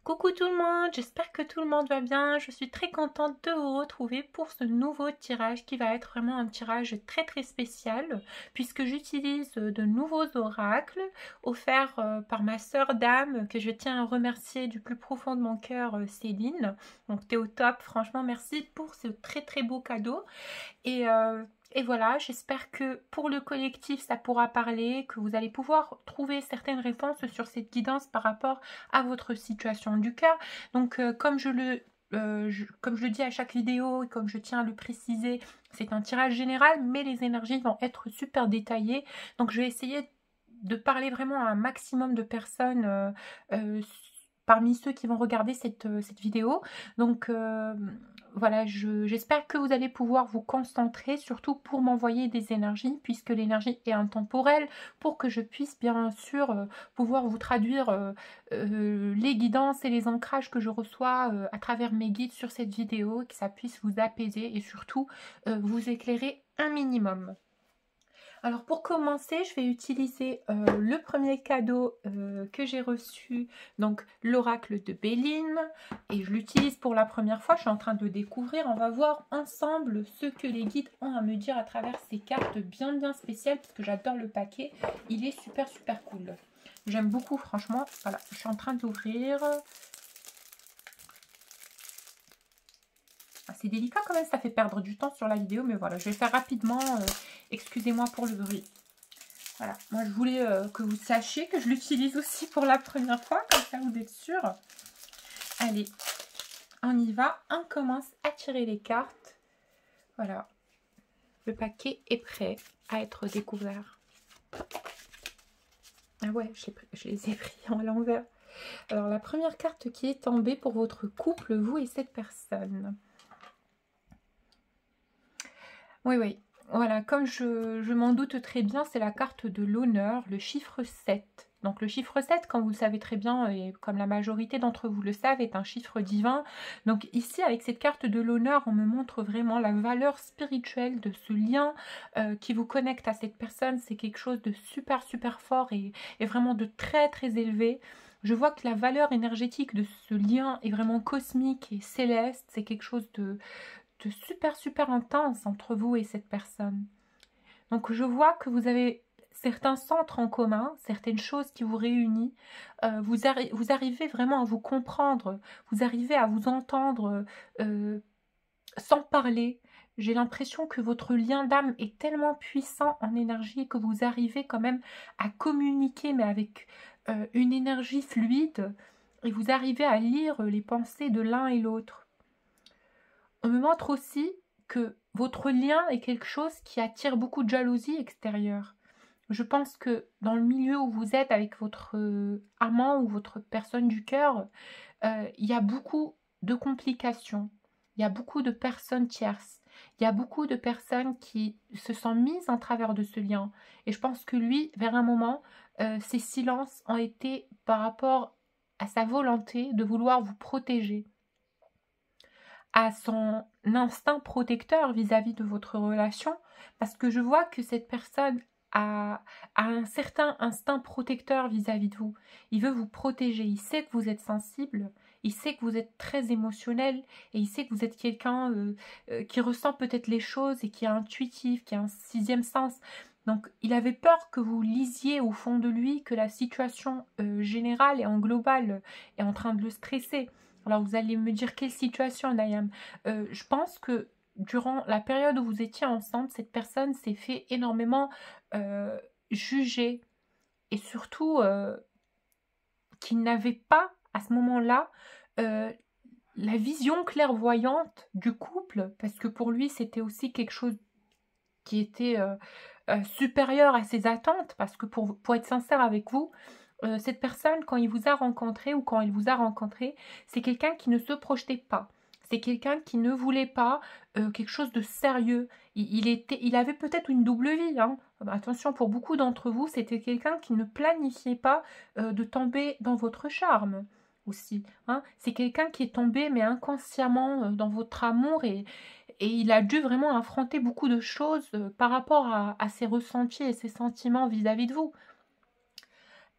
Coucou tout le monde, j'espère que tout le monde va bien. Je suis très contente de vous retrouver pour ce nouveau tirage qui va être vraiment un tirage très spécial puisque j'utilise de nouveaux oracles offerts par ma sœur Dame que je tiens à remercier du plus profond de mon cœur, Céline. Donc t'es au top, franchement merci pour ce très beau cadeau. Et voilà, j'espère que pour le collectif, ça pourra parler, que vous allez pouvoir trouver certaines réponses sur cette guidance par rapport à votre situation du cas. Donc, comme je le dis à chaque vidéo et comme je tiens à le préciser, c'est un tirage général, mais les énergies vont être super détaillées. Donc, je vais essayer de parler vraiment à un maximum de personnes parmi ceux qui vont regarder cette vidéo. Donc, voilà, j'espère que vous allez pouvoir vous concentrer, surtout pour m'envoyer des énergies, puisque l'énergie est intemporelle, pour que je puisse bien sûr pouvoir vous traduire les guidances et les ancrages que je reçois à travers mes guides sur cette vidéo, que ça puisse vous apaiser et surtout vous éclairer un minimum. Alors pour commencer, je vais utiliser le premier cadeau que j'ai reçu, donc l'oracle de Béline, et je l'utilise pour la première fois, je suis en train de le découvrir. On va voir ensemble ce que les guides ont à me dire à travers ces cartes bien spéciales, parce que j'adore le paquet, il est super cool. J'aime beaucoup franchement, voilà, je suis en train de l'ouvrir. C'est délicat quand même, ça fait perdre du temps sur la vidéo, mais voilà, je vais faire rapidement, excusez-moi pour le bruit. Voilà, moi je voulais que vous sachiez que je l'utilise aussi pour la première fois, comme ça vous êtes sûr. Allez, on y va, on commence à tirer les cartes. Voilà, le paquet est prêt à être découvert. Ah ouais, je les ai pris en l'envers. Alors la première carte qui est tombée pour votre couple, vous et cette personne. Oui. Voilà, comme je m'en doute très bien, c'est la carte de l'honneur, le chiffre 7. Donc le chiffre 7, comme vous le savez très bien, et comme la majorité d'entre vous le savent, est un chiffre divin. Donc ici, avec cette carte de l'honneur, on me montre vraiment la valeur spirituelle de ce lien qui vous connecte à cette personne. C'est quelque chose de super fort et vraiment de très élevé. Je vois que la valeur énergétique de ce lien est vraiment cosmique et céleste. C'est quelque chose de super intense entre vous et cette personne. Donc je vois que vous avez certains centres en commun, certaines choses qui vous réunissent. Vous arrivez vraiment à vous comprendre, vous arrivez à vous entendre sans parler. J'ai l'impression que votre lien d'âme est tellement puissant en énergie que vous arrivez quand même à communiquer, mais avec une énergie fluide, et vous arrivez à lire les pensées de l'un et l'autre. On me montre aussi que votre lien est quelque chose qui attire beaucoup de jalousie extérieure. Je pense que dans le milieu où vous êtes avec votre amant ou votre personne du cœur, il y a beaucoup de complications. Il y a beaucoup de personnes tierces. Il y a beaucoup de personnes qui se sont mises en travers de ce lien. Et je pense que lui, vers un moment, ses silences ont été par rapport à sa volonté de vouloir vous protéger, à son instinct protecteur vis-à-vis de votre relation, parce que je vois que cette personne a un certain instinct protecteur vis-à-vis de vous. Il veut vous protéger, il sait que vous êtes sensible, il sait que vous êtes très émotionnel, et il sait que vous êtes quelqu'un qui ressent peut-être les choses et qui est intuitif, qui a un sixième sens. Donc il avait peur que vous lisiez au fond de lui que la situation générale et en global est en train de le stresser. Alors vous allez me dire quelle situation, Nayam. Je pense que durant la période où vous étiez ensemble, cette personne s'est fait énormément juger et surtout qu'il n'avait pas à ce moment-là la vision clairvoyante du couple, parce que pour lui c'était aussi quelque chose qui était supérieur à ses attentes, parce que pour être sincère avec vous, cette personne, quand il vous a rencontré ou quand il vous a rencontré, c'est quelqu'un qui ne se projetait pas. C'est quelqu'un qui ne voulait pas quelque chose de sérieux. Il avait peut-être une double vie, hein. Attention, pour beaucoup d'entre vous, c'était quelqu'un qui ne planifiait pas de tomber dans votre charme aussi, hein. C'est quelqu'un qui est tombé, mais inconsciemment, dans votre amour et il a dû vraiment affronter beaucoup de choses par rapport à ses ressentis et ses sentiments vis-à-vis de vous.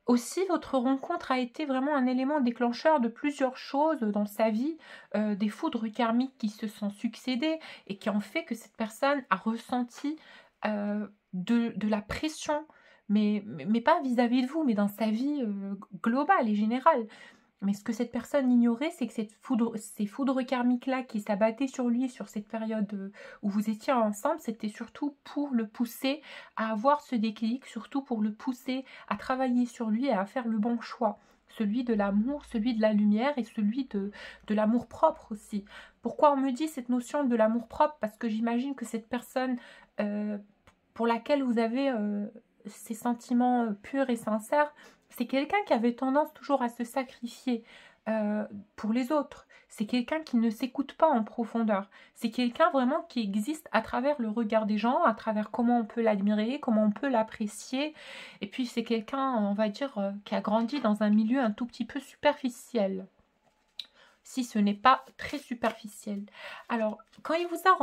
Aussi, votre rencontre a été vraiment un élément déclencheur de plusieurs choses dans sa vie, des foudres karmiques qui se sont succédées et qui ont fait que cette personne a ressenti de la pression, mais pas vis-à-vis de vous, mais dans sa vie globale et générale. Mais ce que cette personne ignorait, c'est que ces foudres karmiques-là qui s'abattaient sur lui sur cette période où vous étiez ensemble, c'était surtout pour le pousser à avoir ce déclic, surtout pour le pousser à travailler sur lui et à faire le bon choix. Celui de l'amour, celui de la lumière et celui de l'amour propre aussi. Pourquoi on me dit cette notion de l'amour propre? Parce que j'imagine que cette personne pour laquelle vous avez ces sentiments purs et sincères, c'est quelqu'un qui avait tendance toujours à se sacrifier pour les autres. C'est quelqu'un qui ne s'écoute pas en profondeur. C'est quelqu'un vraiment qui existe à travers le regard des gens, à travers comment on peut l'admirer, comment on peut l'apprécier. Et puis c'est quelqu'un, on va dire, qui a grandi dans un milieu un tout petit peu superficiel. Si ce n'est pas très superficiel. Alors, quand il vous a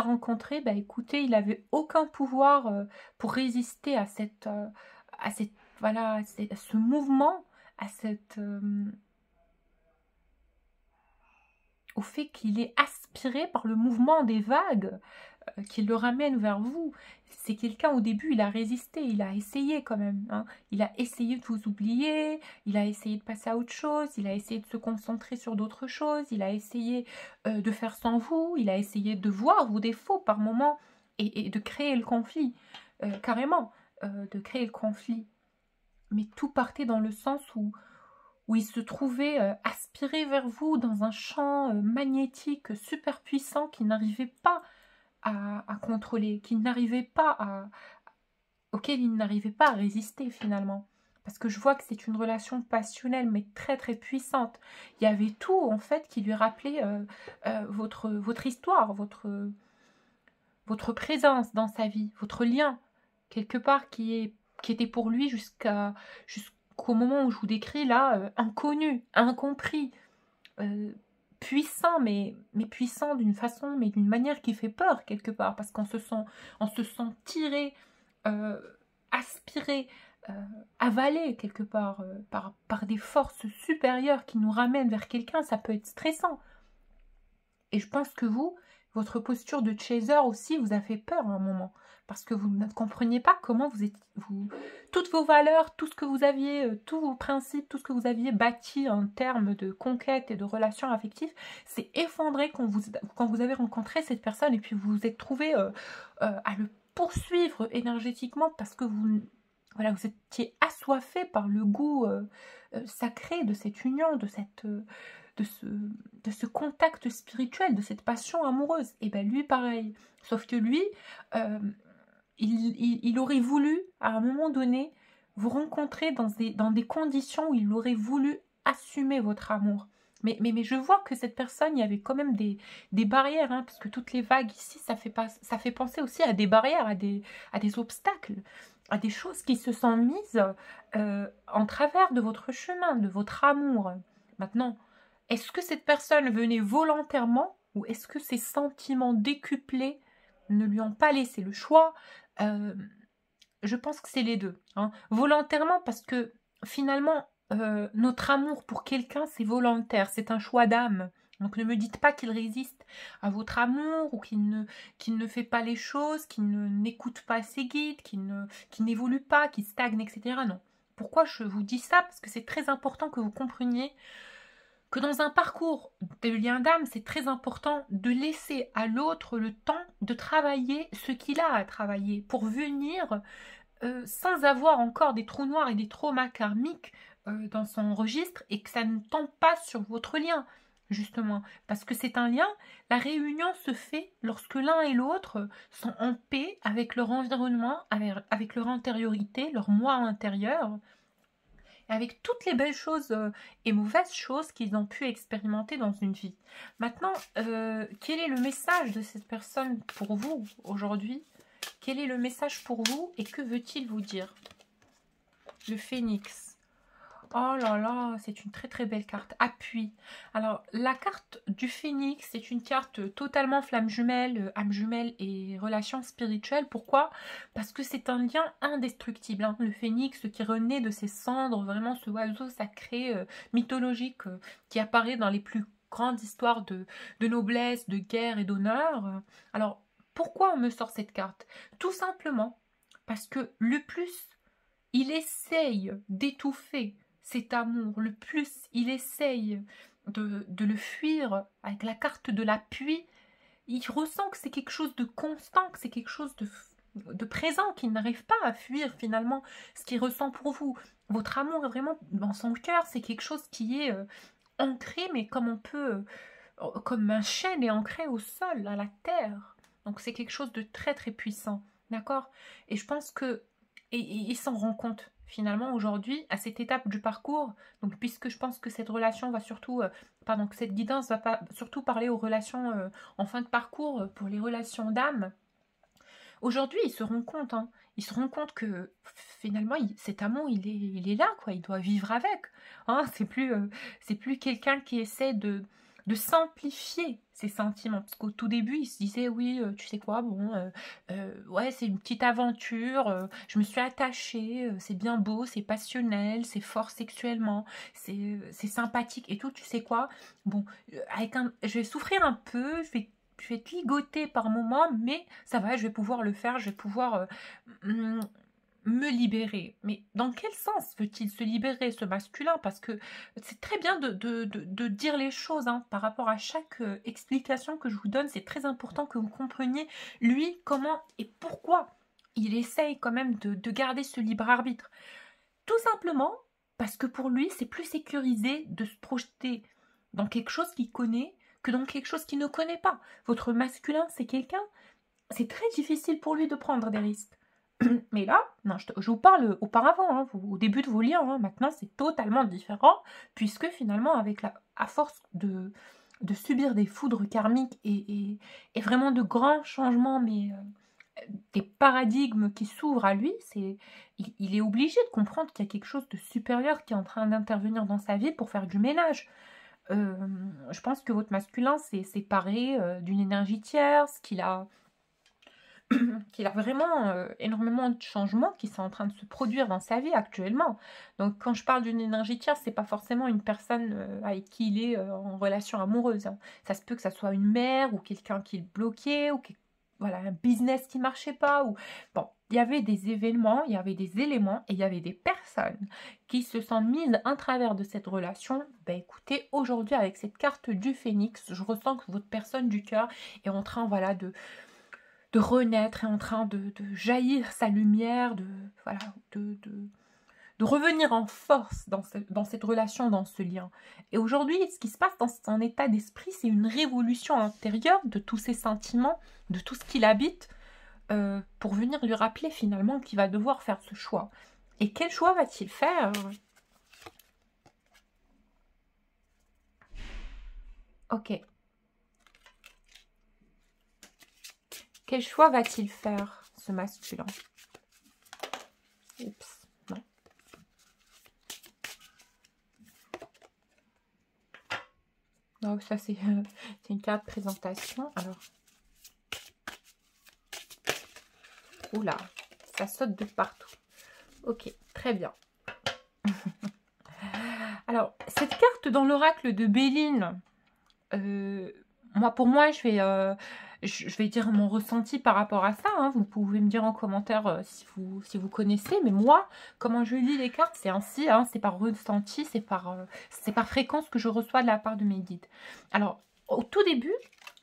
rencontré, bah écoutez, il n'avait aucun pouvoir pour résister à voilà, à ce mouvement, au fait qu'il est aspiré par le mouvement des vagues qui le ramènent vers vous. C'est quelqu'un, au début, il a résisté, il a essayé quand même. Hein. Il a essayé de vous oublier, il a essayé de passer à autre chose, il a essayé de se concentrer sur d'autres choses, il a essayé de faire sans vous, il a essayé de voir vos défauts par moments et de créer le conflit, carrément, de créer le conflit. Mais tout partait dans le sens où il se trouvait aspiré vers vous dans un champ magnétique super puissant qu'il n'arrivait pas à contrôler, auquel il n'arrivait pas à résister finalement. Parce que je vois que c'est une relation passionnelle, mais très très puissante. Il y avait tout en fait qui lui rappelait votre histoire, votre présence dans sa vie, votre lien, quelque part qui était pour lui jusqu'au moment où je vous décris là, inconnu, incompris, puissant, mais puissant d'une façon, mais d'une manière qui fait peur quelque part, parce qu'on se sent tiré, aspiré, avalé quelque part par des forces supérieures qui nous ramènent vers quelqu'un. Ça peut être stressant. Et je pense que votre posture de chaser aussi vous a fait peur à un moment. Parce que vous ne compreniez pas comment toutes vos valeurs, tout ce que vous aviez, tous vos principes, tout ce que vous aviez bâti en termes de conquête et de relations affectives, s'est effondré quand vous avez rencontré cette personne et puis vous vous êtes trouvé à le poursuivre énergétiquement parce que vous étiez assoiffé par le goût sacré de cette union, de ce contact spirituel, de cette passion amoureuse. Et bien lui, pareil. Sauf que lui, il aurait voulu, à un moment donné, vous rencontrer dans des conditions où il aurait voulu assumer votre amour. Mais je vois que cette personne, il y avait quand même des barrières, hein, parce que toutes les vagues ici, ça fait penser aussi à des barrières, à des obstacles, à des choses qui se sont mises en travers de votre chemin, de votre amour. Maintenant, est-ce que cette personne venait volontairement ou est-ce que ses sentiments décuplés ne lui ont pas laissé le choix? Je pense que c'est les deux. Hein. Volontairement parce que finalement, notre amour pour quelqu'un, c'est volontaire, c'est un choix d'âme. Donc ne me dites pas qu'il résiste à votre amour ou qu'il ne fait pas les choses, qu'il n'écoute pas ses guides, qu'il n'évolue pas, qu'il stagne, etc. Non. Pourquoi je vous dis ça? Parce que c'est très important que vous compreniez que dans un parcours de lien d'âme, c'est très important de laisser à l'autre le temps de travailler ce qu'il a à travailler pour venir sans avoir encore des trous noirs et des traumas karmiques dans son registre et que ça ne tombe pas sur votre lien, justement. Parce que c'est un lien, la réunion se fait lorsque l'un et l'autre sont en paix avec leur environnement, avec leur intériorité, leur moi intérieur, avec toutes les belles choses et mauvaises choses qu'ils ont pu expérimenter dans une vie. Maintenant, quel est le message de cette personne pour vous aujourd'hui? Quel est le message pour vous et que veut-il vous dire? Le phénix. Oh là là, c'est une très très belle carte. Appui. Alors, la carte du phénix, c'est une carte totalement flamme jumelle, âme jumelle et relation spirituelle. Pourquoi? Parce que c'est un lien indestructible, hein. Le phénix qui renaît de ses cendres, vraiment ce oiseau sacré mythologique qui apparaît dans les plus grandes histoires de noblesse, de guerre et d'honneur. Alors, pourquoi on me sort cette carte? Tout simplement parce que le plus il essaye d'étouffer cet amour, le plus il essaye de le fuir avec la carte de l'appui, il ressent que c'est quelque chose de constant, que c'est quelque chose de présent, qu'il n'arrive pas à fuir finalement ce qu'il ressent pour vous. Votre amour est vraiment dans son cœur, c'est quelque chose qui est ancré, mais comme on peut, comme un chêne est ancré au sol, à la terre. Donc c'est quelque chose de très très puissant, d'accord? Et je pense que et il s'en rend compte finalement aujourd'hui à cette étape du parcours. Donc puisque je pense que cette relation va surtout, pardon, que cette guidance va pas surtout parler aux relations en fin de parcours pour les relations d'âme. Aujourd'hui, ils se rendent compte, hein. Ils se rendent compte que finalement, cet amour, il est là, quoi. Il doit vivre avec. Hein. C'est plus quelqu'un qui essaie de simplifier ses sentiments. Parce qu'au tout début, il se disait, oui, tu sais quoi, bon, ouais, c'est une petite aventure, je me suis attachée, c'est bien beau, c'est passionnel, c'est fort sexuellement, c'est sympathique et tout, tu sais quoi, bon, je vais souffrir un peu, je vais te ligoter par moments, mais ça va, je vais pouvoir le faire, je vais pouvoir mm, me libérer. Mais dans quel sens veut-il se libérer, ce masculin? Parce que c'est très bien de dire les choses, hein, par rapport à chaque explication que je vous donne. C'est très important que vous compreniez, lui, comment et pourquoi il essaye quand même de garder ce libre arbitre. Tout simplement parce que pour lui, c'est plus sécurisé de se projeter dans quelque chose qu'il connaît que dans quelque chose qu'il ne connaît pas. Votre masculin, c'est quelqu'un, c'est très difficile pour lui de prendre des risques. Mais là, non, je vous parle auparavant, hein, au début de vos liens, hein, maintenant c'est totalement différent, puisque finalement, à force de subir des foudres karmiques et vraiment de grands changements, mais des paradigmes qui s'ouvrent à lui, il est obligé de comprendre qu'il y a quelque chose de supérieur qui est en train d'intervenir dans sa vie pour faire du ménage. Je pense que votre masculin s'est séparé d'une énergie tierce, qu'il a vraiment énormément de changements qui sont en train de se produire dans sa vie actuellement. Donc quand je parle d'une énergie tierce, c'est pas forcément une personne avec qui il est en relation amoureuse, hein. Ça se peut que ça soit une mère ou quelqu'un qui le bloquait ou voilà, un business qui marchait pas. Ou bon, il y avait des événements, il y avait des éléments et il y avait des personnes qui se sont mises à travers de cette relation. Ben écoutez, aujourd'hui avec cette carte du phénix, je ressens que votre personne du cœur est en train, voilà, de renaître, est en train de jaillir sa lumière, voilà, de revenir en force dans cette relation, dans ce lien. Et aujourd'hui, ce qui se passe dans son état d'esprit, c'est une révolution intérieure de tous ses sentiments, de tout ce qu'il habite, pour venir lui rappeler finalement qu'il va devoir faire ce choix. Et quel choix va-t-il faire? Ok. Quel choix va-t-il faire, ce masculin? Oups, non. Non, ça c'est une carte présentation. Alors, oula, ça saute de partout. Ok, très bien. Alors, cette carte dans l'oracle de Béline, pour moi, je vais dire mon ressenti par rapport à ça, hein. Vous pouvez me dire en commentaire si vous connaissez, mais moi, comment je lis les cartes, c'est ainsi, hein, c'est par ressenti, c'est par fréquence que je reçois de la part de mes guides. Alors, au tout début,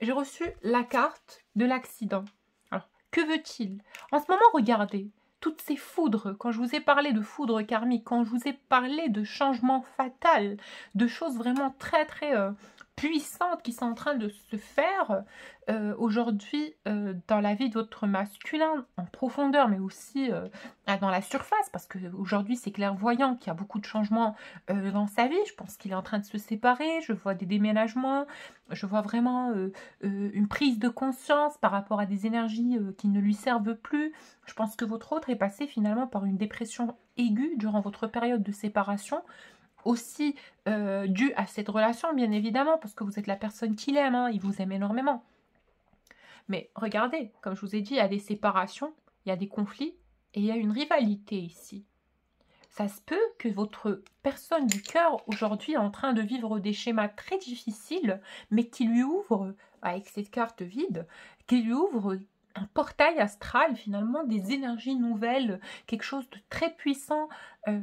j'ai reçu la carte de l'accident. Alors, que veut-il? En ce moment, regardez, toutes ces foudres, quand je vous ai parlé de foudre karmique, quand je vous ai parlé de changement fatal, de choses vraiment très très puissantes qui sont en train de se faire aujourd'hui dans la vie de votre masculin en profondeur, mais aussi dans la surface, parce qu'aujourd'hui c'est clairvoyant qu'il y a beaucoup de changements dans sa vie. Je pense qu'il est en train de se séparer, je vois des déménagements, je vois vraiment une prise de conscience par rapport à des énergies qui ne lui servent plus. Je pense que votre autre est passé finalement par une dépression aiguë durant votre période de séparation. aussi dû à cette relation, bien évidemment, parce que vous êtes la personne qu'il aime, hein, il vous aime énormément. Mais regardez, comme je vous ai dit, il y a des séparations, il y a des conflits, et il y a une rivalité ici. Ça se peut que votre personne du cœur, aujourd'hui, est en train de vivre des schémas très difficiles, mais qui lui ouvre, avec cette carte vide, qui lui ouvre un portail astral, finalement, des énergies nouvelles, quelque chose de très puissant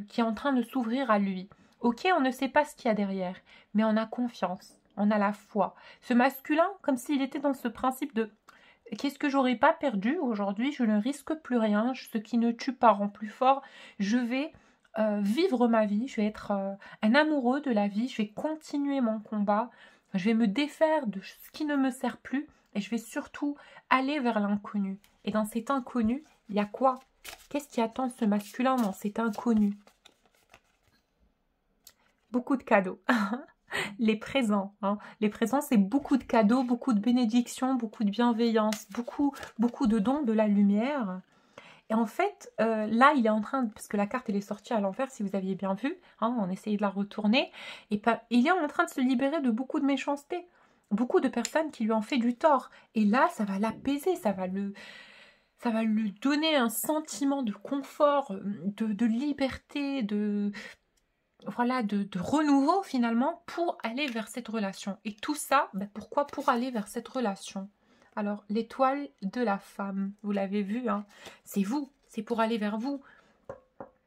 qui est en train de s'ouvrir à lui. Ok, on ne sait pas ce qu'il y a derrière, mais on a confiance, on a la foi. Ce masculin, comme s'il était dans ce principe de qu'est-ce que j'aurais pas perdu aujourd'hui, je ne risque plus rien, ce qui ne tue pas rend plus fort, je vais vivre ma vie, je vais être un amoureux de la vie, je vais continuer mon combat, je vais me défaire de ce qui ne me sert plus et je vais surtout aller vers l'inconnu. Et dans cet inconnu, il y a quoi? Qu'est-ce qui attend ce masculin dans cet inconnu? Beaucoup de cadeaux. Les présents. Hein. Les présents, c'est beaucoup de cadeaux, beaucoup de bénédictions, beaucoup de bienveillance, beaucoup de dons de la lumière. Et en fait, là, il est en train, parce que la carte, elle est sortie à l'envers, si vous aviez bien vu, hein, on essayait de la retourner, et il est en train de se libérer de beaucoup de méchanceté, beaucoup de personnes qui lui ont fait du tort. Et là, ça va l'apaiser, ça va lui donner un sentiment de confort, de liberté, voilà, de renouveau finalement pour aller vers cette relation. Et tout ça, ben pourquoi? Pour aller vers cette relation. Alors, l'étoile de la femme, vous l'avez vu, hein, c'est vous, c'est pour aller vers vous,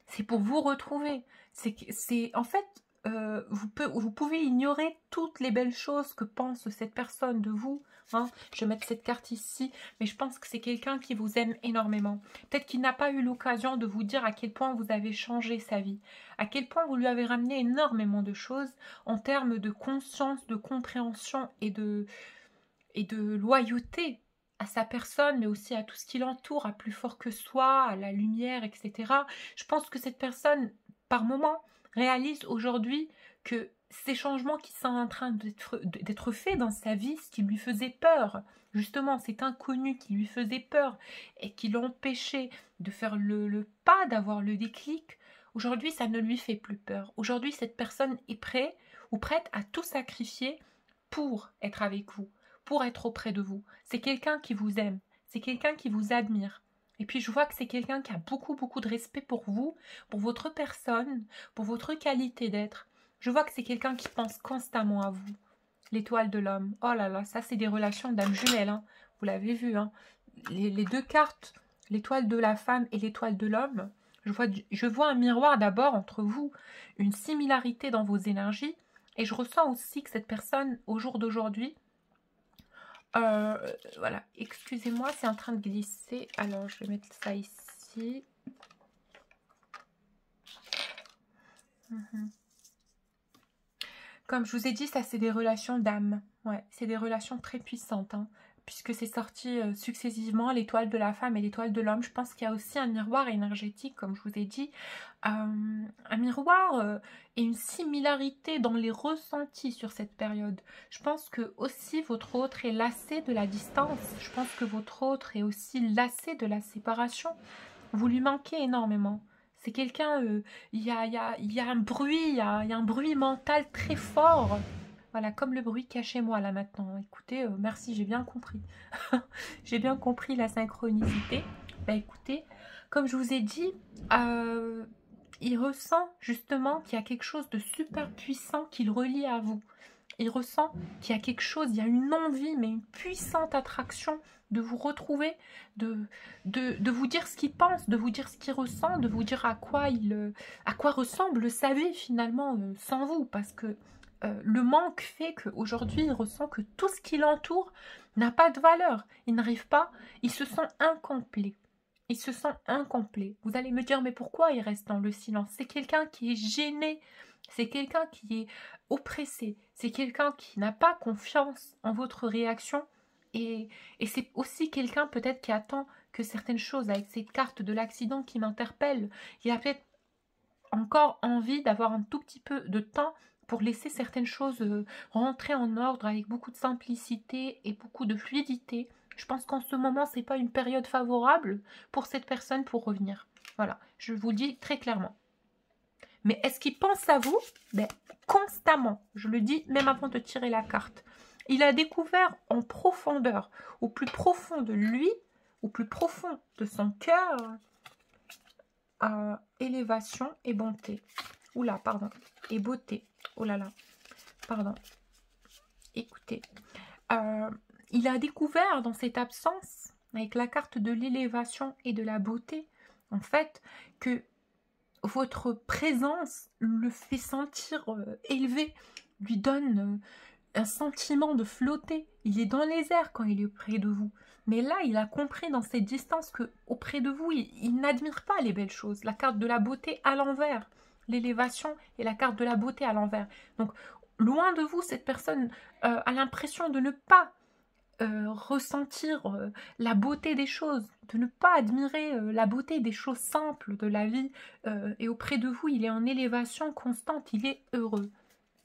c'est pour vous retrouver. C'est en fait, vous pouvez ignorer toutes les belles choses que pense cette personne de vous. Hein. Je vais mettre cette carte ici, mais je pense que c'est quelqu'un qui vous aime énormément. Peut-être qu'il n'a pas eu l'occasion de vous dire à quel point vous avez changé sa vie, à quel point vous lui avez ramené énormément de choses en termes de conscience, de compréhension et de loyauté à sa personne, mais aussi à tout ce qui l'entoure, à plus fort que soi, à la lumière, etc. Je pense que cette personne, par moment, réalise aujourd'hui que ces changements qui sont en train d'être faits dans sa vie, ce qui lui faisait peur, justement, cet inconnu qui lui faisait peur et qui l'empêchait de faire le pas, d'avoir le déclic, aujourd'hui, ça ne lui fait plus peur. Aujourd'hui, cette personne est prête ou prête à tout sacrifier pour être avec vous, pour être auprès de vous. C'est quelqu'un qui vous aime, c'est quelqu'un qui vous admire. Et puis je vois que c'est quelqu'un qui a beaucoup de respect pour vous, pour votre personne, pour votre qualité d'être. Je vois que c'est quelqu'un qui pense constamment à vous. L'étoile de l'homme. Oh là là, ça c'est des relations d'âme jumelle. Hein. Vous l'avez vu. Hein. Les deux cartes, l'étoile de la femme et l'étoile de l'homme. Je vois un miroir d'abord entre vous, une similarité dans vos énergies. Et je ressens aussi que cette personne, au jour d'aujourd'hui, voilà, excusez-moi, c'est en train de glisser. Alors, je vais mettre ça ici. Comme je vous ai dit, ça, c'est des relations d'âme. Ouais, c'est des relations très puissantes, hein, puisque c'est sorti successivement, l'étoile de la femme et l'étoile de l'homme. Je pense qu'il y a aussi un miroir énergétique, comme je vous ai dit. Un miroir et une similarité dans les ressentis sur cette période. Je pense que aussi votre autre est lassé de la distance. Je pense que votre autre est aussi lassé de la séparation. Vous lui manquez énormément. C'est quelqu'un, il y a un bruit, il y a un bruit mental très fort. Voilà, comme le bruit qu'il y a chez moi là maintenant. Écoutez, merci, j'ai bien compris. J'ai bien compris la synchronicité. Bah écoutez, comme je vous ai dit, il ressent justement qu'il y a quelque chose de super puissant qui le relie à vous. Il ressent qu'il y a quelque chose, il y a une envie, mais une puissante attraction de vous retrouver, de vous dire ce qu'il pense, de vous dire ce qu'il ressent, de vous dire à quoi ressemble sa vie finalement sans vous, parce que le manque fait qu'aujourd'hui il ressent que tout ce qui l'entoure n'a pas de valeur, il n'arrive pas, il se sent incomplet. Il se sent incomplet. Vous allez me dire, mais pourquoi il reste dans le silence? C'est quelqu'un qui est gêné, c'est quelqu'un qui est oppressé, c'est quelqu'un qui n'a pas confiance en votre réaction et c'est aussi quelqu'un peut-être qui attend que certaines choses, avec cette carte de l'accident qui m'interpelle, il a peut-être encore envie d'avoir un tout petit peu de temps pour laisser certaines choses rentrer en ordre avec beaucoup de simplicité et beaucoup de fluidité. Je pense qu'en ce moment, c'est pas une période favorable pour cette personne pour revenir. Voilà, je vous le dis très clairement. Mais est-ce qu'il pense à vous? Ben, constamment, je le dis même avant de tirer la carte. Il a découvert en profondeur, au plus profond de lui, au plus profond de son cœur, élévation et bonté. Oula, pardon. Et beauté. Oh là là. Pardon. Écoutez. Il a découvert dans cette absence, avec la carte de l'élévation et de la beauté, en fait, que votre présence le fait sentir élevé, lui donne un sentiment de flotter. Il est dans les airs quand il est près de vous. Mais là, il a compris dans cette distance que auprès de vous, il n'admire pas les belles choses. La carte de la beauté à l'envers. L'élévation et la carte de la beauté à l'envers. Donc, loin de vous, cette personne a l'impression de ne pas ressentir la beauté des choses, de ne pas admirer la beauté des choses simples de la vie. Et auprès de vous, il est en élévation constante, il est heureux.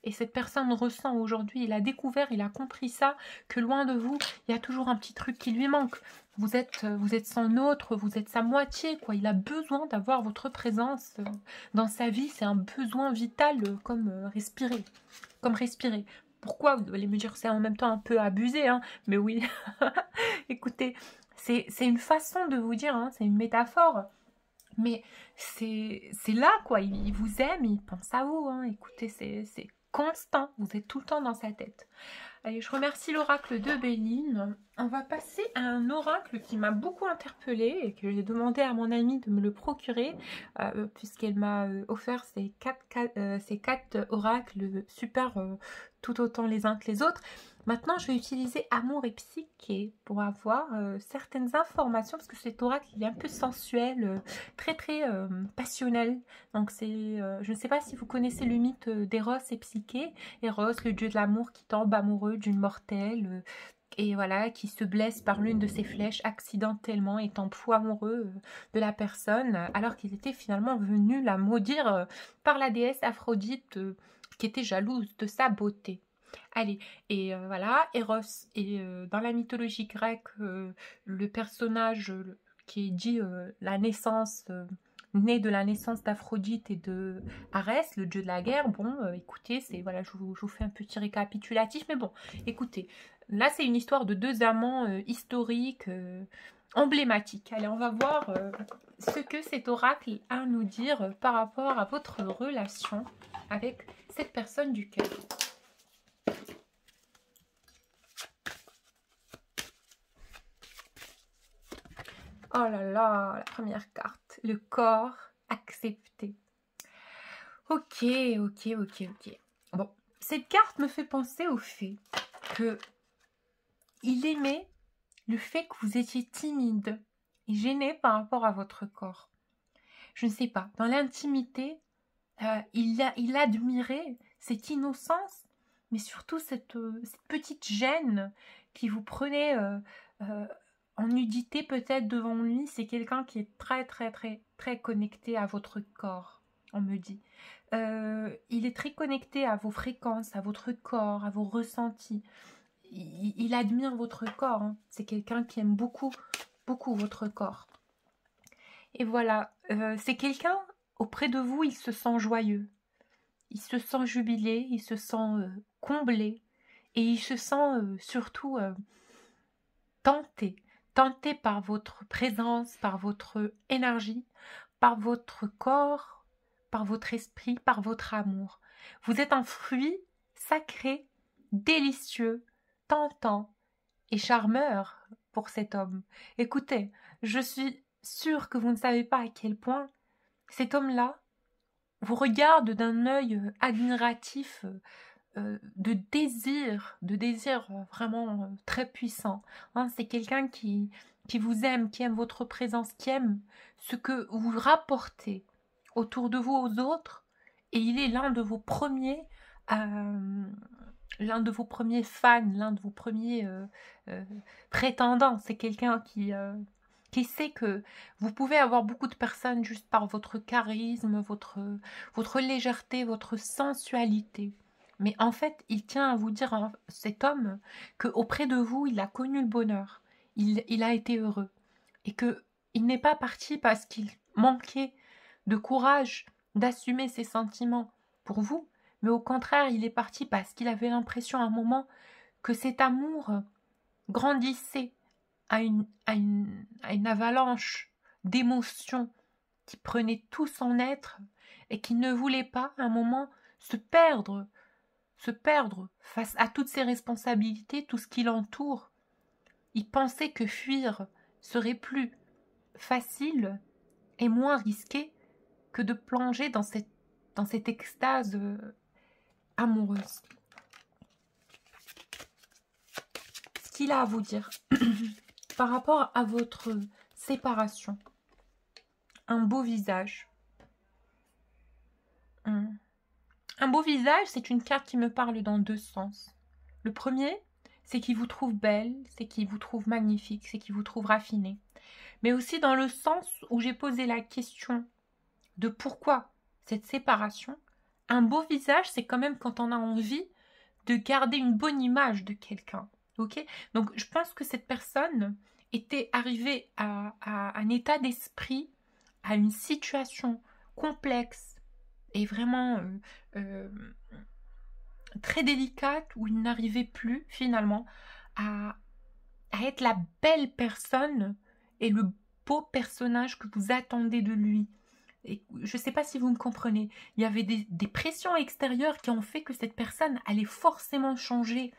Et cette personne ressent aujourd'hui, il a découvert, il a compris ça, que loin de vous, il y a toujours un petit truc qui lui manque. Vous êtes son autre, vous êtes sa moitié, quoi. Il a besoin d'avoir votre présence dans sa vie. C'est un besoin vital comme respirer. Comme respirer. Pourquoi? Vous allez me dire, c'est en même temps un peu abusé, hein. Mais oui, écoutez, c'est une façon de vous dire, hein, c'est une métaphore. Mais c'est là, quoi. Il vous aime, il pense à vous. Hein. Écoutez, c'est constant. Vous êtes tout le temps dans sa tête. Allez, je remercie l'oracle de Béline. On va passer à un oracle qui m'a beaucoup interpellée et que j'ai demandé à mon amie de me le procurer puisqu'elle m'a offert ces quatre oracles super tout autant les uns que les autres. Maintenant, je vais utiliser Amour et Psyché pour avoir certaines informations parce que cet oracle, il est un peu sensuel, très passionnel. Donc, je ne sais pas si vous connaissez le mythe d'Eros et Psyché. Eros, le dieu de l'amour qui tombe amoureux d'une mortelle et voilà, qui se blesse par l'une de ses flèches accidentellement, étant fou amoureux de la personne, alors qu'il était finalement venu la maudire par la déesse Aphrodite qui était jalouse de sa beauté. Allez, et voilà, Eros est dans la mythologie grecque le personnage qui est dit la naissance, né de la naissance d'Aphrodite et de Arès, le dieu de la guerre. Bon, écoutez, voilà, je vous fais un petit récapitulatif, mais bon, écoutez, là c'est une histoire de deux amants historiques, emblématiques. Allez, on va voir ce que cet oracle a à nous dire par rapport à votre relation avec cette personne du cœur. Oh là là, la première carte, le corps accepté. Ok. Bon, cette carte me fait penser au fait que il aimait le fait que vous étiez timide et gêné par rapport à votre corps. Je ne sais pas, dans l'intimité, il admirait cette innocence, mais surtout cette petite gêne qui vous prenait en nudité peut-être devant lui. C'est quelqu'un qui est très connecté à votre corps, on me dit. Il est très connecté à vos fréquences, à votre corps, à vos ressentis. Il admire votre corps. Hein. C'est quelqu'un qui aime beaucoup votre corps. Et voilà, c'est quelqu'un, auprès de vous, il se sent joyeux. Il se sent jubilé, il se sent comblé. Et il se sent surtout tenté par votre présence, par votre énergie, par votre corps, par votre esprit, par votre amour. Vous êtes un fruit sacré, délicieux, tentant et charmeur pour cet homme. Écoutez, je suis sûre que vous ne savez pas à quel point cet homme-là vous regarde d'un œil admiratif, de désir vraiment très puissant. Hein, c'est quelqu'un qui vous aime, qui aime votre présence, qui aime ce que vous rapportez autour de vous aux autres, et il est l'un de vos premiers fans, l'un de vos premiers prétendants. C'est quelqu'un qui sait que vous pouvez avoir beaucoup de personnes juste par votre charisme, votre légèreté, votre sensualité. Mais en fait, il tient à vous dire, hein, cet homme, qu'auprès de vous, il a connu le bonheur. Il a été heureux. Et qu'il n'est pas parti parce qu'il manquait de courage d'assumer ses sentiments pour vous, mais au contraire, il est parti parce qu'il avait l'impression à un moment que cet amour grandissait à une avalanche d'émotions qui prenait tout son être et qui ne voulait pas à un moment se perdre face à toutes ses responsabilités, tout ce qui l'entoure. Il pensait que fuir serait plus facile et moins risqué que de plonger dans cette extase amoureuse. Ce qu'il a à vous dire par rapport à votre séparation. Un beau visage. Un beau visage, c'est une carte qui me parle dans deux sens. Le premier, c'est qu'il vous trouve belle, c'est qu'il vous trouve magnifique, c'est qu'il vous trouve raffinée. Mais aussi dans le sens où j'ai posé la question de pourquoi cette séparation. Un beau visage, c'est quand même quand on a envie de garder une bonne image de quelqu'un. Ok? Donc, je pense que cette personne était arrivée à un état d'esprit, à une situation complexe et vraiment très délicate où il n'arrivait plus finalement à être la belle personne et le beau personnage que vous attendez de lui. Et je ne sais pas si vous me comprenez. Il y avait des pressions extérieures qui ont fait que cette personne allait forcément changer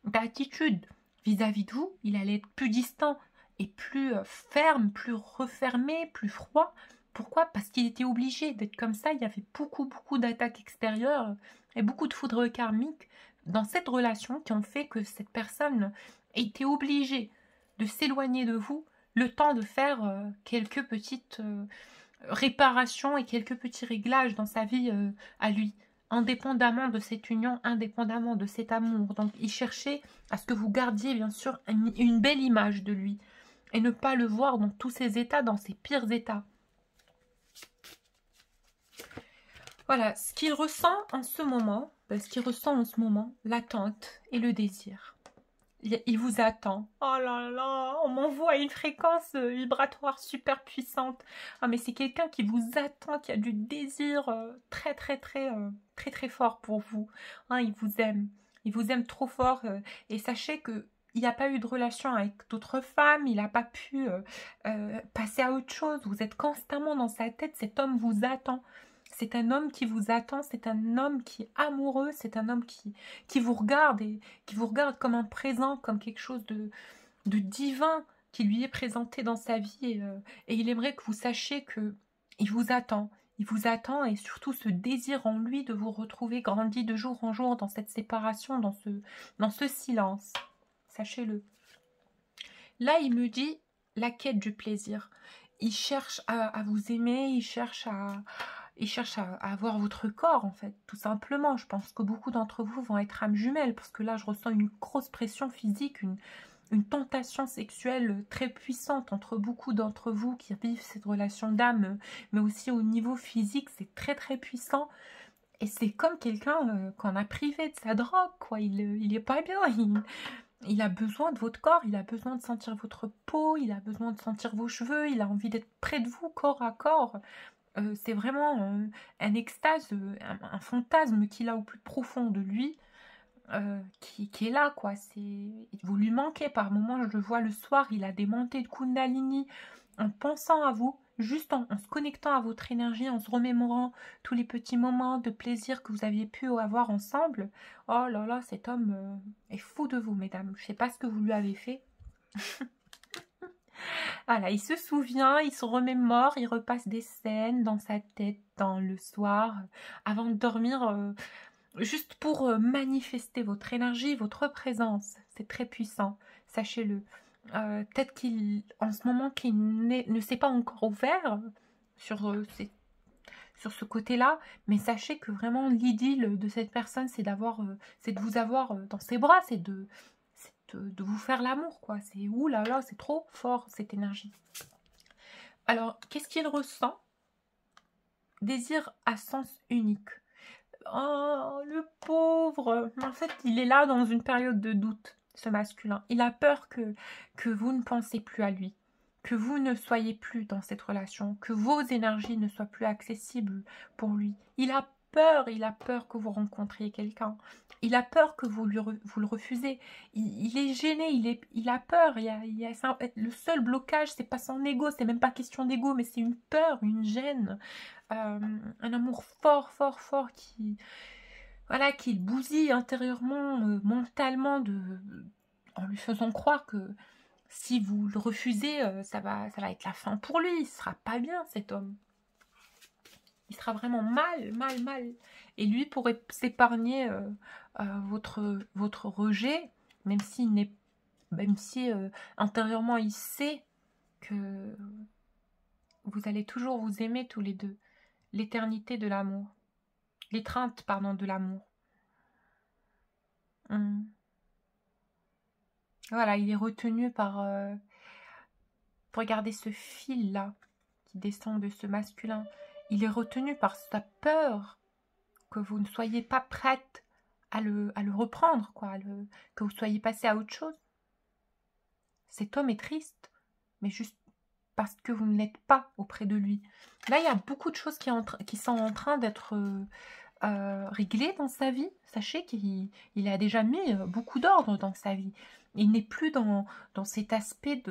d'attitude vis-à-vis de vous. Il allait être plus distant et plus ferme, plus refermé, plus froid. Pourquoi? Parce qu'il était obligé d'être comme ça. Il y avait beaucoup d'attaques extérieures et beaucoup de foudre karmique dans cette relation qui ont fait que cette personne était obligée de s'éloigner de vous le temps de faire quelques petites réparations et quelques petits réglages dans sa vie à lui, indépendamment de cette union, indépendamment de cet amour. Donc il cherchait à ce que vous gardiez bien sûr une belle image de lui et ne pas le voir dans tous ses états, dans ses pires états. Voilà, ce qu'il ressent en ce moment, l'attente et le désir. Il vous attend. Oh là là, on m'envoie une fréquence vibratoire super puissante. Ah mais c'est quelqu'un qui vous attend, qui a du désir très fort pour vous. Hein, il vous aime trop fort. Et sachez que il n'y a pas eu de relation avec d'autres femmes, il n'a pas pu passer à autre chose. Vous êtes constamment dans sa tête, cet homme vous attend. C'est un homme qui vous attend, c'est un homme qui est amoureux, c'est un homme qui vous regarde et qui vous regarde comme un présent, comme quelque chose de divin qui lui est présenté dans sa vie. Et il aimerait que vous sachiez que il vous attend. Il vous attend et surtout ce désir en lui de vous retrouver grandi de jour en jour dans cette séparation, dans ce silence. Sachez-le. Là, il me dit la quête du plaisir. Il cherche à vous aimer, il cherche à avoir votre corps, en fait, tout simplement. Je pense que beaucoup d'entre vous vont être âmes jumelles, parce que là, je ressens une grosse pression physique, une tentation sexuelle très puissante entre beaucoup d'entre vous qui vivent cette relation d'âme, mais aussi au niveau physique, c'est très puissant. Et c'est comme quelqu'un qu'on a privé de sa drogue, quoi. Il est pas bien, il a besoin de votre corps, il a besoin de sentir votre peau, il a besoin de sentir vos cheveux, il a envie d'être près de vous, corps à corps. C'est vraiment un extase, un fantasme qu'il a au plus profond de lui, qui est là, quoi. Vous lui manquez par moments, je le vois le soir, il a des montées de Kundalini en pensant à vous, juste en se connectant à votre énergie, en se remémorant tous les petits moments de plaisir que vous aviez pu avoir ensemble. Oh là là, cet homme est fou de vous, mesdames. Je ne sais pas ce que vous lui avez fait. Voilà, il se souvient, il se remémore, il repasse des scènes dans sa tête, dans le soir, avant de dormir, juste pour manifester votre énergie, votre présence. C'est très puissant, sachez-le. Peut-être en ce moment, qu'il ne s'est pas encore ouvert sur ce côté-là, mais sachez que vraiment l'idylle de cette personne, c'est de vous avoir dans ses bras, c'est de vous faire l'amour, quoi. C'est oulala, c'est trop fort cette énergie. Alors, qu'est-ce qu'il ressent? Désir à sens unique. Oh, le pauvre! En fait, il est là dans une période de doute, ce masculin. Il a peur que vous ne pensez plus à lui. que vous ne soyez plus dans cette relation, que vos énergies ne soient plus accessibles pour lui. Il a peur que vous rencontriez quelqu'un. Il a peur que vous le refusez. Il est gêné, il a peur. Le seul blocage, c'est pas son ego, c'est même pas question d'ego, mais c'est une peur, une gêne, un amour fort, fort, fort qui, voilà, qui bousille intérieurement, mentalement, en lui faisant croire que si vous le refusez, ça va être la fin pour lui. Il sera pas bien, cet homme. Il sera vraiment mal, mal, mal. Et lui pourrait s'épargner votre rejet, même si intérieurement il sait que vous allez toujours vous aimer tous les deux. L'éternité de l'amour. L'étreinte, pardon, de l'amour. Voilà, il est retenu par... regardez ce fil-là qui descend de ce masculin. Il est retenu par sa peur que vous ne soyez pas prête à le reprendre, quoi, que vous soyez passé à autre chose. Cet homme est triste, mais juste parce que vous ne l'êtes pas auprès de lui. Là, il y a beaucoup de choses qui sont en train d'être réglées dans sa vie. Sachez qu'il a déjà mis beaucoup d'ordre dans sa vie. Il n'est plus dans cet aspect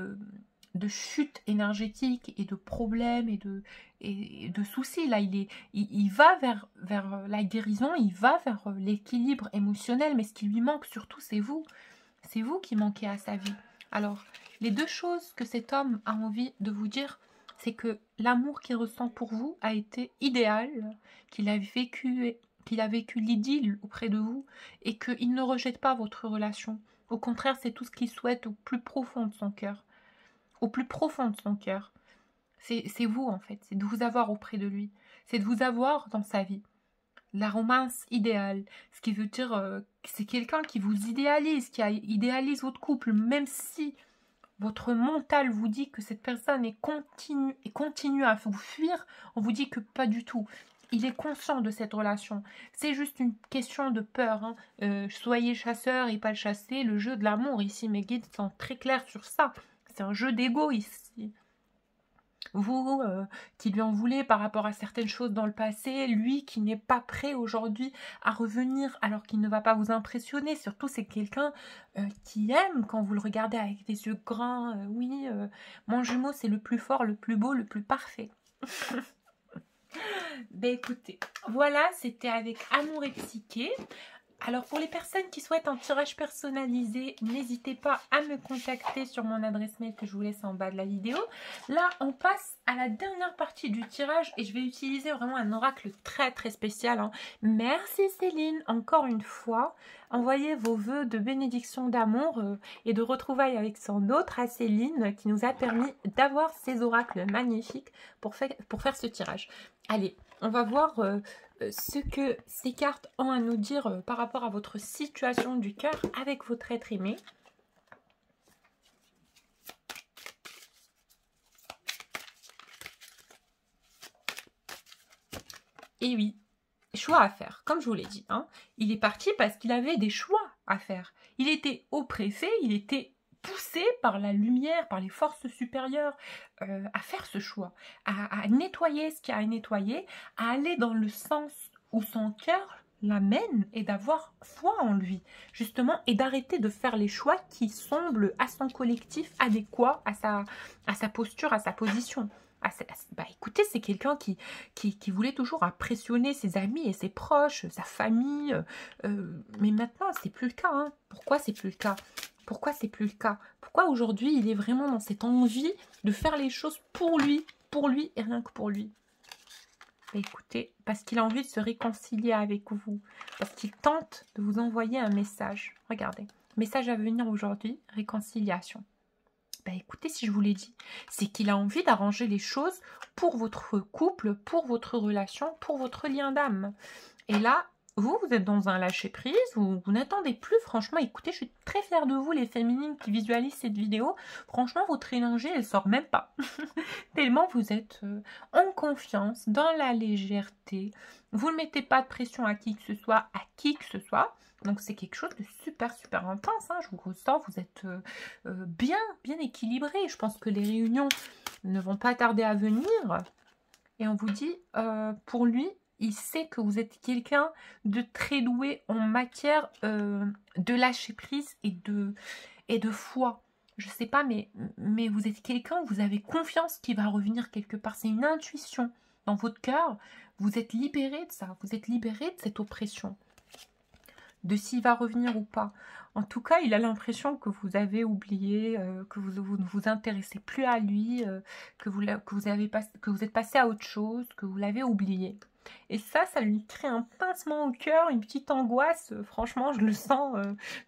de chute énergétique et de problèmes et de soucis. Là, il va vers la guérison, il va vers l'équilibre émotionnel, mais ce qui lui manque surtout, c'est vous. C'est vous qui manquez à sa vie. Alors, les deux choses que cet homme a envie de vous dire, c'est que l'amour qu'il ressent pour vous a été idéal, qu'il a vécu l'idylle auprès de vous et qu'il ne rejette pas votre relation. Au contraire, c'est tout ce qu'il souhaite au plus profond de son cœur. Au plus profond de son cœur. C'est vous, en fait. C'est de vous avoir auprès de lui. C'est de vous avoir dans sa vie. La romance idéale. Ce qui veut dire que c'est quelqu'un qui vous idéalise, qui idéalise votre couple, même si votre mental vous dit que cette personne continue à vous fuir, on vous dit que pas du tout. Il est conscient de cette relation. C'est juste une question de peur. Hein. Soyez chasseur et pas chassé. Le jeu de l'amour ici, mes guides sont très clairs sur ça. C'est un jeu d'ego ici. Vous qui lui en voulez par rapport à certaines choses dans le passé, lui qui n'est pas prêt aujourd'hui à revenir alors qu'il ne va pas vous impressionner. Surtout, c'est quelqu'un qui aime quand vous le regardez avec des yeux grands. Oui, mon jumeau, c'est le plus fort, le plus beau, le plus parfait. Ben écoutez, voilà, c'était avec Amour et Psyché. Alors pour les personnes qui souhaitent un tirage personnalisé, n'hésitez pas à me contacter sur mon adresse mail que je vous laisse en bas de la vidéo. Là, on passe à la dernière partie du tirage et je vais utiliser vraiment un oracle très très spécial. Hein. Merci Céline, encore une fois. Envoyez vos vœux de bénédiction d'amour et de retrouvailles avec son autre à Céline qui nous a permis d'avoir ces oracles magnifiques pour faire ce tirage. Allez, on va voir... ce que ces cartes ont à nous dire par rapport à votre situation du cœur avec votre être aimé. Et oui, choix à faire, comme je vous l'ai dit. Hein. Il est parti parce qu'il avait des choix à faire. Il était oppressé, il était poussé par la lumière, par les forces supérieures à faire ce choix, à nettoyer ce qu'il y a à nettoyer, à aller dans le sens où son cœur l'amène et d'avoir foi en lui, justement, et d'arrêter de faire les choix qui semblent à son collectif adéquats à sa posture, à sa position. Bah, écoutez, c'est quelqu'un qui voulait toujours impressionner ses amis et ses proches, sa famille, mais maintenant, c'est plus le cas. Hein. Pourquoi c'est plus le cas ? Pourquoi c'est plus le cas? Pourquoi aujourd'hui il est vraiment dans cette envie de faire les choses pour lui et rien que pour lui? Bah, écoutez, parce qu'il a envie de se réconcilier avec vous, parce qu'il tente de vous envoyer un message. Regardez, message à venir aujourd'hui, réconciliation. Bah, écoutez, si je vous l'ai dit, c'est qu'il a envie d'arranger les choses pour votre couple, pour votre relation, pour votre lien d'âme. Et là, vous êtes dans un lâcher-prise, vous n'attendez plus, franchement, écoutez, je suis très fière de vous, les féminines qui visualisent cette vidéo. Franchement, votre énergie, elle sort même pas. Tellement vous êtes en confiance, dans la légèreté. Vous ne mettez pas de pression à qui que ce soit, Donc c'est quelque chose de super, super intense. Hein. Je vous ressens, vous êtes bien, bien équilibré. Je pense que les réunions ne vont pas tarder à venir. Et on vous dit, pour lui, il sait que vous êtes quelqu'un de très doué en matière de lâcher prise et de foi. Je sais pas, mais vous êtes quelqu'un, vous avez confiance qui va revenir quelque part. C'est une intuition dans votre cœur. Vous êtes libéré de ça. Vous êtes libéré de cette oppression. De s'il va revenir ou pas. En tout cas, il a l'impression que vous avez oublié, que vous ne vous intéressez plus à lui, que vous êtes passé à autre chose, que vous l'avez oublié. Et ça lui crée un pincement au cœur, une petite angoisse. Franchement, je le sens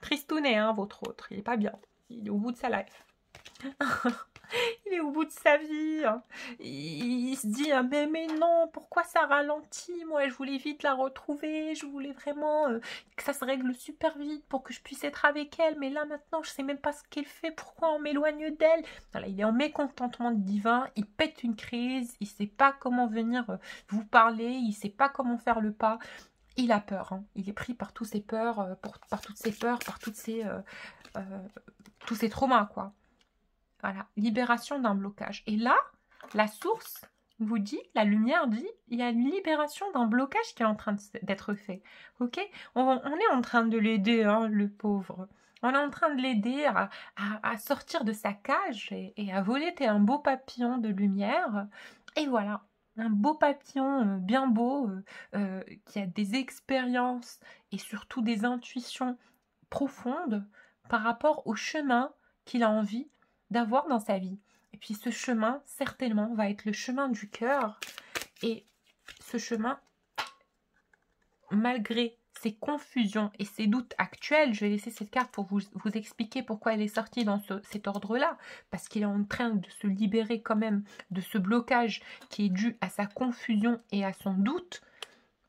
tristouné, hein, votre autre. Il n'est pas bien. Il est au bout de sa life. Il est au bout de sa vie. Il se dit, mais non, pourquoi ça ralentit? Moi, je voulais vite la retrouver. Je voulais vraiment que ça se règle super vite pour que je puisse être avec elle. Mais là, maintenant, je sais même pas ce qu'elle fait. Pourquoi on m'éloigne d'elle? Voilà, il est en mécontentement divin. Il pète une crise. Il sait pas comment venir vous parler. Il sait pas comment faire le pas. Il a peur. Hein. Il est pris par toutes ses peurs, par toutes ses peurs, par tous ces traumas, quoi. Voilà, libération d'un blocage. Et là, la source vous dit, la lumière dit, il y a une libération d'un blocage qui est en train d'être fait. Ok, on est en train de l'aider, hein, le pauvre. On est en train de l'aider à sortir de sa cage et à voler un beau papillon de lumière. Et voilà, un beau papillon bien beau, qui a des expériences et surtout des intuitions profondes par rapport au chemin qu'il a envie d'avoir dans sa vie. Et puis ce chemin, certainement, va être le chemin du cœur. Et ce chemin, malgré ses confusions et ses doutes actuels, je vais laisser cette carte pour vous expliquer pourquoi elle est sortie dans cet ordre-là, parce qu'il est en train de se libérer quand même de ce blocage qui est dû à sa confusion et à son doute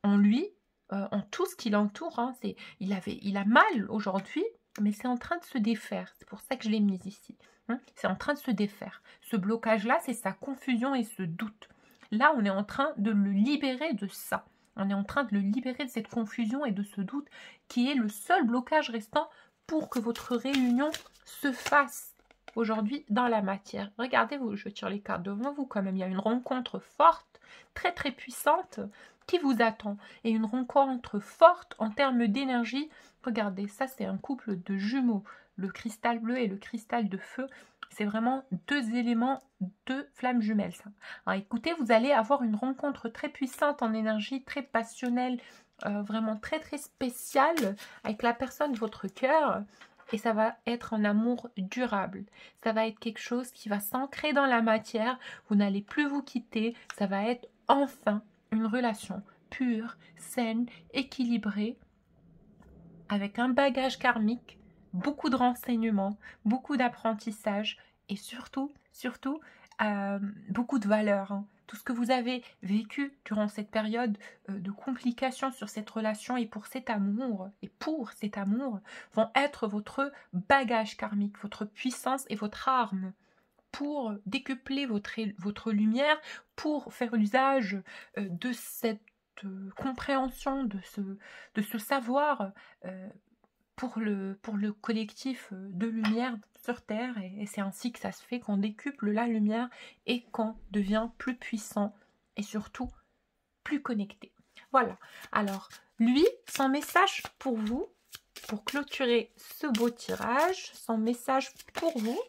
en lui, en tout ce qui l'entoure. Hein. Il a mal aujourd'hui, mais c'est en train de se défaire. C'est pour ça que je l'ai mise ici. C'est en train de se défaire. Ce blocage-là, c'est sa confusion et ce doute. Là, on est en train de le libérer de ça. On est en train de le libérer de cette confusion et de ce doute qui est le seul blocage restant pour que votre réunion se fasse aujourd'hui dans la matière. Regardez-vous, je tire les cartes devant vous quand même. Il y a une rencontre forte, très très puissante qui vous attend. Et une rencontre forte en termes d'énergie. Regardez, ça c'est un couple de jumeaux. Le cristal bleu et le cristal de feu, c'est vraiment deux éléments, deux flammes jumelles. Ça. Alors écoutez, vous allez avoir une rencontre très puissante en énergie, très passionnelle, vraiment très très spéciale avec la personne de votre cœur. Et ça va être un amour durable. Ça va être quelque chose qui va s'ancrer dans la matière. Vous n'allez plus vous quitter. Ça va être enfin une relation pure, saine, équilibrée, avec un bagage karmique, beaucoup de renseignements, beaucoup d'apprentissage et surtout, beaucoup de valeurs. Hein. Tout ce que vous avez vécu durant cette période de complications sur cette relation et pour cet amour, vont être votre bagage karmique, votre puissance et votre arme pour décupler votre lumière, pour faire usage de cette compréhension, de ce savoir pour le collectif de lumière sur Terre. Et c'est ainsi que ça se fait, qu'on décuple la lumière et qu'on devient plus puissant et surtout plus connecté. Voilà. Alors, lui, son message pour vous, pour clôturer ce beau tirage, son message pour vous,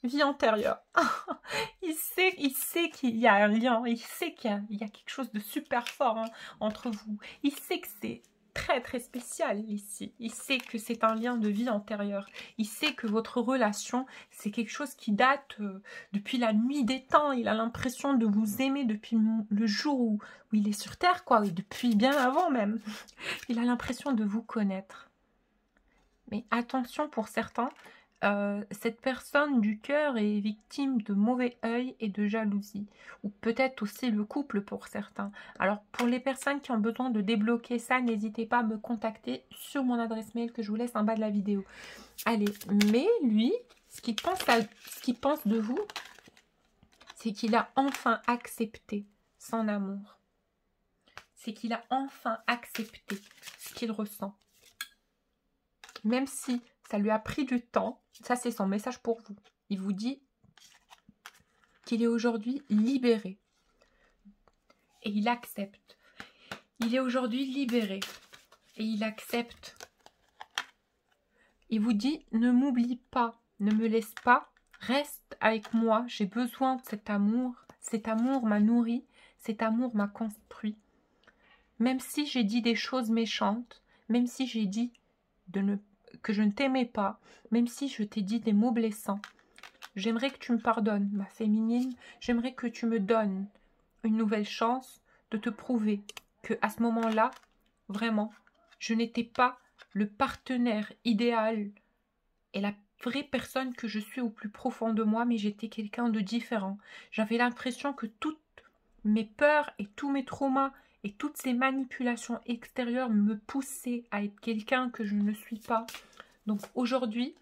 vie antérieure. il sait qu'il y a un lien, il sait qu'il y a quelque chose de super fort hein, entre vous. Il sait que c'est très très spécial ici. Il sait que c'est un lien de vie antérieure. Il sait que votre relation, c'est quelque chose qui date depuis la nuit des temps. Il a l'impression de vous aimer depuis le jour où il est sur Terre, quoi, et depuis bien avant même. Il a l'impression de vous connaître. Mais attention pour certains, cette personne du cœur est victime de mauvais œil et de jalousie, ou peut-être aussi le couple pour certains. Alors pour les personnes qui ont besoin de débloquer ça, n'hésitez pas à me contacter sur mon adresse mail que je vous laisse en bas de la vidéo. Allez, mais lui, ce qu'il pense de vous, c'est qu'il a enfin accepté son amour. c'est qu'il a enfin accepté ce qu'il ressent. Même si ça lui a pris du temps, ça c'est son message pour vous. Il vous dit qu'il est aujourd'hui libéré. Et il accepte. Il est aujourd'hui libéré. Et il accepte. Il vous dit, ne m'oublie pas, ne me laisse pas, reste avec moi, j'ai besoin de cet amour. Cet amour m'a nourri, cet amour m'a construit. Même si j'ai dit des choses méchantes, même si j'ai dit que je ne t'aimais pas, même si je t'ai dit des mots blessants, j'aimerais que tu me pardonnes, ma féminine, j'aimerais que tu me donnes une nouvelle chance de te prouver que à ce moment-là, vraiment, je n'étais pas le partenaire idéal et la vraie personne que je suis au plus profond de moi, mais j'étais quelqu'un de différent. J'avais l'impression que toutes mes peurs et tous mes traumas et toutes ces manipulations extérieures me poussaient à être quelqu'un que je ne suis pas. Donc aujourd'hui,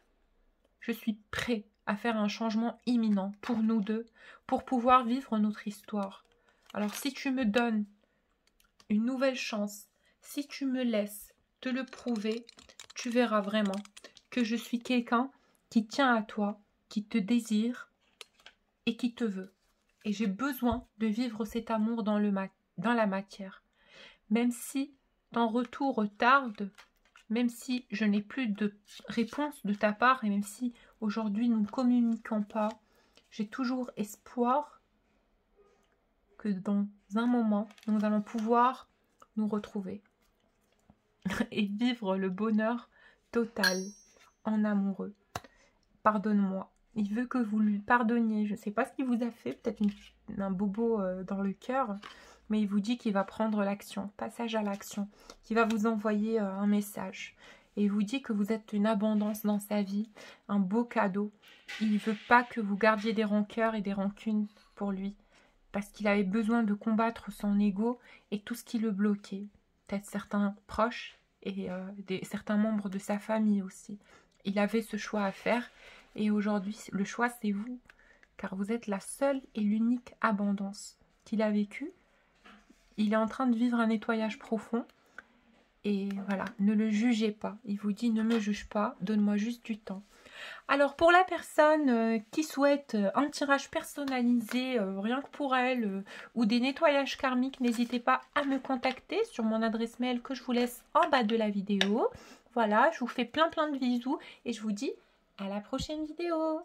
je suis prêt à faire un changement imminent pour nous deux, pour pouvoir vivre notre histoire. Alors si tu me donnes une nouvelle chance, si tu me laisses te le prouver, tu verras vraiment que je suis quelqu'un qui tient à toi, qui te désire et qui te veut. Et j'ai besoin de vivre cet amour dans la matière. Même si ton retour tarde, même si je n'ai plus de réponse de ta part, et même si aujourd'hui nous ne communiquons pas, j'ai toujours espoir que dans un moment, nous allons pouvoir nous retrouver et vivre le bonheur total en amoureux. Pardonne-moi. Il veut que vous lui pardonniez. Je ne sais pas ce qu'il vous a fait, peut-être un bobo dans le cœur, mais il vous dit qu'il va prendre l'action, passage à l'action, qu'il va vous envoyer un message. Et il vous dit que vous êtes une abondance dans sa vie, un beau cadeau. Il ne veut pas que vous gardiez des rancœurs et des rancunes pour lui, parce qu'il avait besoin de combattre son ego et tout ce qui le bloquait. Peut-être certains proches et certains membres de sa famille aussi. Il avait ce choix à faire et aujourd'hui, le choix c'est vous, car vous êtes la seule et l'unique abondance qu'il a vécue. Il est en train de vivre un nettoyage profond et voilà, ne le jugez pas. Il vous dit ne me juge pas, donne-moi juste du temps. Alors pour la personne qui souhaite un tirage personnalisé rien que pour elle ou des nettoyages karmiques, n'hésitez pas à me contacter sur mon adresse mail que je vous laisse en bas de la vidéo. Voilà, je vous fais plein de bisous et je vous dis à la prochaine vidéo.